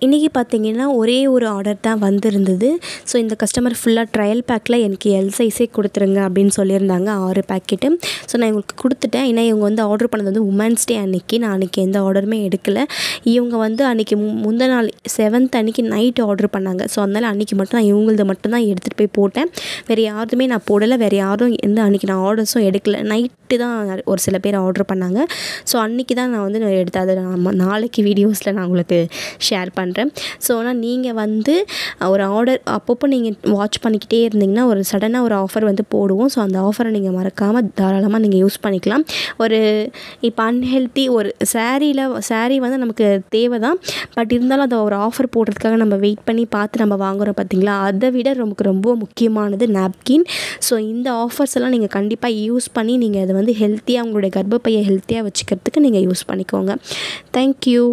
இன்றைக்கி பார்த்தீங்கன்னா ஒரே ஒரு ஆர்டர் தான் வந்திருந்தது. ஸோ இந்த கஸ்டமர் ஃபுல்லாக ட்ரையல் பேக்கில் எனக்கு எல் சைஸே கொடுத்துருங்க அப்படின்னு சொல்லியிருந்தாங்க 6 பேக்கெட்டு. ஸோ நான் இவங்களுக்கு கொடுத்துட்டேன். ஏன்னா இவங்க வந்து ஆர்டர் பண்ணது வந்து உமன்ஸ் டே அன்றைக்கி. நான் அன்றைக்கி எந்த ஆர்டருமே எடுக்கலை. இவங்க வந்து அன்றைக்கி முந்தின நாள் 7th அன்றைக்கி நைட்டு ஆர்டர் பண்ணாங்க. ஸோ அதனால் அன்றைக்கி மட்டும் நான் இவங்களது மட்டும் தான் எடுத்துகிட்டு போய் போட்டேன். வேறு யாருதுமே நான் போடலை. வேறு யாரும் எந்த அன்றைக்கி நான் ஆர்டர்ஸும் எடுக்கலை. நைட்டு தான் ஒரு சில பேர் ஆர்டர் பண்ணாங்க. ஸோ அன்றைக்கி தான் நான் வந்து எடுத்தேன். அதை நான் நாளைக்கு வீடியோஸில் நான் உங்களுக்கு ஷேர் பண்ணுறேன். ஸோ ஆனால் நீங்கள் வந்து ஒரு ஆர்டர் அப்பப்போ நீங்கள் வாட்ச் பண்ணிக்கிட்டே இருந்தீங்கன்னா ஒரு சடனாக ஒரு ஆஃபர் வந்து போடுவோம். ஸோ அந்த ஆஃபரை நீங்கள் மறக்காமல் தாராளமாக நீங்கள் யூஸ் பண்ணிக்கலாம். ஒரு இப்போ அன்ஹெல்த்தி ஒரு சாரீ வந்து நமக்கு தேவை தான். பட் இருந்தாலும் அதை ஒரு ஆஃபர் போடுறதுக்காக நம்ம வெயிட் பண்ணி பார்த்து நம்ம வாங்குகிறோம் பார்த்தீங்களா, அதை விட நமக்கு ரொம்ப முக்கியமானது நாப்கின். ஸோ இந்த ஆஃபர்ஸ் எல்லாம் நீங்கள் கண்டிப்பாக யூஸ் பண்ணி நீங்கள் அதை வந்து ஹெல்த்தியாக உங்களுடைய கர்ப்பப்பையை ஹெல்த்தியாக வச்சுக்கிறதுக்கு நீங்கள் யூஸ் பண்ணிக்கோங்க. தேங்க்யூ.